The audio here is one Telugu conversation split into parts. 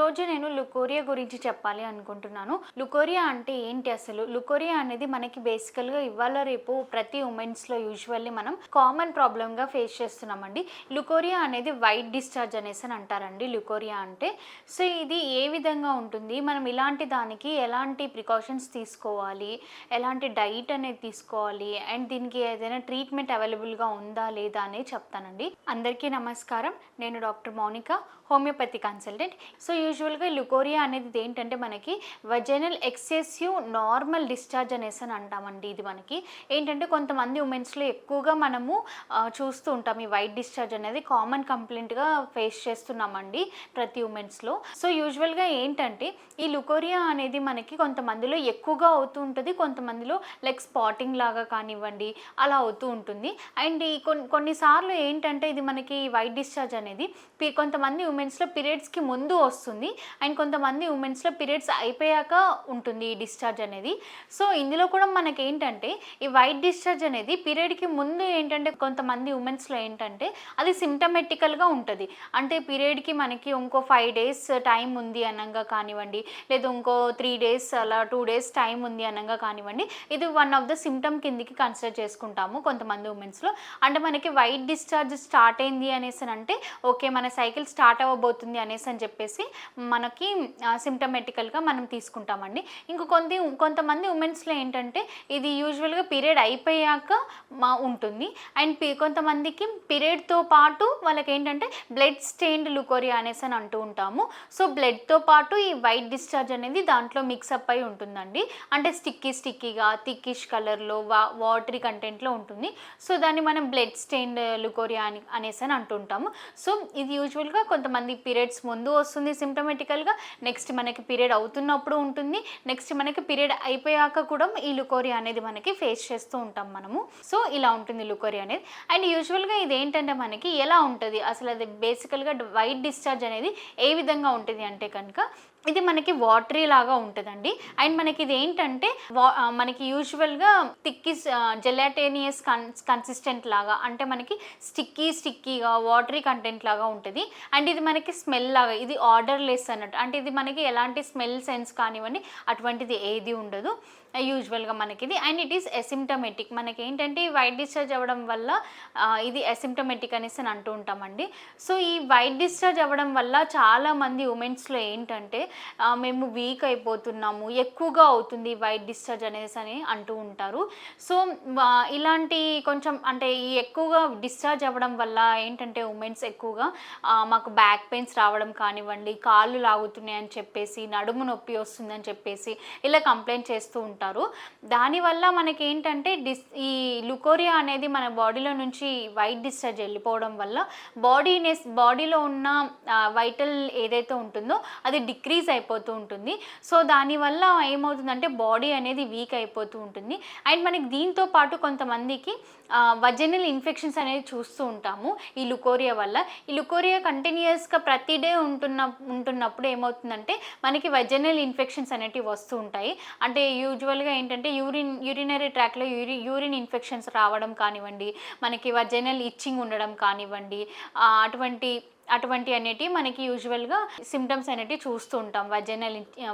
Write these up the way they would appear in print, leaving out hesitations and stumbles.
ఈరోజు నేను లుకోరియా గురించి చెప్పాలి అనుకుంటున్నాను. లుకోరియా అంటే ఏంటి అసలు? లుకోరియా అనేది మనకి బేసికల్‌గా ఇవాళ రేపు ప్రతి ఉమెన్స్‌లో యూజువల్లీ మనం కామన్ ప్రాబ్లమ్‌గా ఫేస్ చేస్తున్నామండి. లుకోరియా అనేది వైట్ డిశ్చార్జ్ అనేసని అంటారండి లుకోరియా అంటే. సో, ఇది ఏ విధంగా ఉంటుంది? మనం ఇలాంటి దానికి ఎలాంటి ప్రికాషన్స్ తీసుకోవాలి? ఎలాంటి డైట్ అనేది తీసుకోవాలి? అండ్ దీనికి ఏదైనా ట్రీట్మెంట్ అవైలబుల్‌గా ఉందా? లేదా? అనేది చెప్తానండి. అందరికీ నమస్కారం. నేను doctor Mounika, homeopathy consultant. So యూజువల్గా లుకోరియా అనేది ఏంటంటే మనకి వజైనల్ ఎక్సెసివ్ నార్మల్ డిశ్చార్జ్ అనేసి అని అంటామండి. ఇది మనకి ఏంటంటే కొంతమంది ఉమెన్స్లో ఎక్కువగా మనము చూస్తూ ఉంటాం ఈ వైట్ డిశ్చార్జ్ అనేది కామన్ కంప్లైంట్గా ఫేస్ చేస్తున్నామండి ప్రతి ఉమెన్స్లో. సో యూజువల్గా ఏంటంటే ఈ లుకోరియా అనేది మనకి కొంతమందిలో ఎక్కువగా అవుతూ ఉంటుంది, కొంతమందిలో లైక్ స్పాటింగ్ లాగా కానివ్వండి అలా అవుతూ ఉంటుంది. అండ్ ఈ కొన్నిసార్లు ఏంటంటే ఇది మనకి వైట్ డిశ్చార్జ్ అనేది కొంతమంది ఉమెన్స్లో పీరియడ్స్కి ముందు వస్తుంది అండ్ కొంతమంది ఉమెన్స్లో పీరియడ్స్ అయిపోయాక ఉంటుంది ఈ డిశ్చార్జ్ అనేది. సో ఇందులో కూడా మనకి ఏంటంటే ఈ వైట్ డిశ్చార్జ్ అనేది పీరియడ్కి ముందు ఏంటంటే కొంతమంది ఉమెన్స్లో ఏంటంటే అది సిమ్టమెటికల్గా ఉంటుంది. అంటే పీరియడ్కి మనకి ఇంకో 5 days టైం ఉంది అనగా కానివ్వండి, లేదా ఇంకో 3 days అలా 2 days టైం ఉంది అనగా కానివ్వండి, ఇది వన్ ఆఫ్ ద సిమ్టమ్ కిందికి కన్సిడర్ చేసుకుంటాము కొంతమంది ఉమెన్స్లో. అంటే మనకి వైట్ డిశ్చార్జ్ స్టార్ట్ అయింది అనేసి అంటే ఓకే మన సైకిల్ స్టార్ట్ అవ్వబోతుంది అనేసి అని చెప్పేసి మనకి సిమ్టమెటికల్గా మనం తీసుకుంటామండి. కొంతమంది ఉమెన్స్లో ఏంటంటే ఇది యూజువల్గా పీరియడ్ అయిపోయాక ఉంటుంది. అండ్ కొంతమందికి పీరియడ్తో పాటు వాళ్ళకి ఏంటంటే బ్లడ్ స్టెయిన్డ్ లుకోరియా అనేసి అని అంటూ ఉంటాము. సో బ్లడ్తో పాటు ఈ వైట్ డిశ్చార్జ్ అనేది దాంట్లో మిక్సప్ అయి ఉంటుందండి. అంటే స్టిక్కీగా థిక్కిష్ కలర్లో వాటరీ కంటెంట్లో ఉంటుంది. సో దాన్ని మనం బ్లడ్ స్టెయిన్డ్ లుకోరియా అనేసి అని అంటుంటాము. సో ఇది యూజువల్గా కొంతమంది పీరియడ్స్ ముందు వస్తుంది సిమ్టమెటికల్గా, నెక్స్ట్ మనకి పీరియడ్ అవుతున్నప్పుడు ఉంటుంది, నెక్స్ట్ మనకి పీరియడ్ అయిపోయాక కూడా ఈ లుకోరియా అనేది మనకి ఫేస్ చేస్తూ ఉంటాం మనము. సో ఇలా ఉంటుంది లుకోరియా అనేది. అండ్ యూజువల్గా ఇది ఏంటంటే మనకి ఎలా ఉంటుంది అసలు, అది బేసికల్గా వైట్ డిశ్చార్జ్ అనేది ఏ విధంగా ఉంటుంది అంటే కనుక ఇది మనకి వాటరీ లాగా ఉంటుందండి. అండ్ మనకి ఇది ఏంటంటే మనకి యూజువల్గా జెలాటేనియస్ కన్సిస్టెంట్ లాగా, అంటే మనకి స్టిక్కీగా వాటరీ కంటెంట్ లాగా ఉంటుంది. అండ్ ఇది మనకి స్మెల్ లాగా, ఇది ఆర్డర్లెస్ అన్నట్టు, అంటే ఇది మనకి ఎలాంటి స్మెల్ సెన్స్ కానివ్వండి అటువంటిది ఏది ఉండదు యూజువల్గా మనకిది. And it is asymptomatic. మనకి ఏంటంటే ఈ వైట్ డిశ్చార్జ్ అవ్వడం వల్ల ఇది అసిమ్టమెటిక్ అనేసి అని అంటూ ఉంటామండి. సో ఈ వైట్ డిశ్చార్జ్ అవ్వడం వల్ల చాలామంది ఉమెన్స్లో ఏంటంటే మేము వీక్ అయిపోతున్నాము, ఎక్కువగా అవుతుంది వైట్ డిశ్చార్జ్ అనేసి అని అంటూ ఉంటారు. సో ఇలాంటి కొంచెం అంటే ఈ ఎక్కువగా డిశ్చార్జ్ అవ్వడం వల్ల ఏంటంటే ఉమెన్స్ ఎక్కువగా మాకు బ్యాక్ పెయిన్స్ రావడం కానివ్వండి, కాళ్ళు లాగుతున్నాయి అని చెప్పేసి, నడుము నొప్పి వస్తుందని చెప్పేసి ఇలా కంప్లైంట్ చేస్తూ ఉంటారు. దానివల్ల మనకి ఏంటంటే ఈ లుకోరియా అనేది మన బాడీలో నుంచి వైట్ డిశ్చార్జ్ వెళ్ళిపోవడం వల్ల బాడీలో ఉన్న వైటల్ ఏదైతే ఉంటుందో అది డిక్రీజ్ అయిపోతూ ఉంటుంది. సో దానివల్ల ఏమవుతుందంటే బాడీ అనేది వీక్ అయిపోతూ ఉంటుంది. అండ్ మనకి దీంతో పాటు కొంతమందికి వజైనల్ ఇన్ఫెక్షన్స్ అనేది చూస్తూ ఉంటాము ఈ లుకోరియా వల్ల. ఈ లుకోరియా కంటిన్యూస్గా ప్రతి డే ఉంటున్నప్పుడు ఏమవుతుందంటే మనకి వజైనల్ ఇన్ఫెక్షన్స్ అనేటివి వస్తూ ఉంటాయి. అంటే యూజువల్గా ఏంటంటే యూరినరీ ట్రాక్లో యూరిన్ ఇన్ఫెక్షన్స్ రావడం కానివ్వండి, మనకి వజైనల్ ఇచ్చింగ్ ఉండడం కానివ్వండి, అటువంటి అనేటివి మనకి యూజువల్గా సిమ్టమ్స్ అనేటివి చూస్తూ ఉంటాం,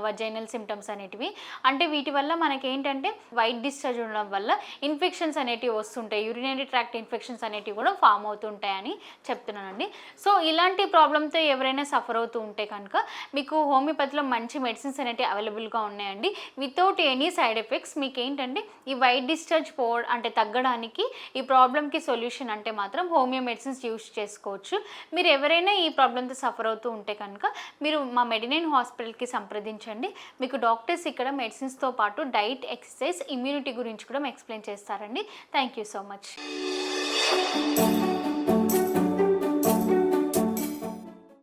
వజైనల్ సిమ్టమ్స్ అనేటివి. అంటే వీటి వల్ల మనకి ఏంటంటే వైట్ డిశ్చార్జ్ ఉండడం వల్ల ఇన్ఫెక్షన్స్ అనేటివి వస్తుంటాయి, యూరినరీ ట్రాక్ట్ ఇన్ఫెక్షన్స్ అనేటివి కూడా ఫామ్ అవుతుంటాయని చెప్తున్నానండి. సో ఇలాంటి ప్రాబ్లంతో ఎవరైనా సఫర్ అవుతూ ఉంటే కనుక మీకు హోమియోపతిలో మంచి మెడిసిన్స్ అనేటివి అవైలబుల్గా ఉన్నాయండి వితౌట్ ఎనీ సైడ్ ఎఫెక్ట్స్. మీకు ఏంటంటే ఈ వైట్ డిశ్చార్జ్ అంటే తగ్గడానికి ఈ ప్రాబ్లంకి సొల్యూషన్ అంటే మాత్రం హోమియో మెడిసిన్స్ యూజ్ చేసుకోవచ్చు. మీరు ఎవరైనా ఈ ప్రాబ్లంతో సఫర్ అవుతూ ఉంటే కనుక మీరు మా మెడినైన్ హాస్పిటల్కి సంప్రదించండి. మీకు డాక్టర్స్ ఇక్కడ మెడిసిన్స్తో పాటు డైట్, ఎక్సర్సైజ్, ఇమ్యూనిటీ గురించి కూడా ఎక్స్ప్లెయిన్ చేస్తారండి. Thank you so much.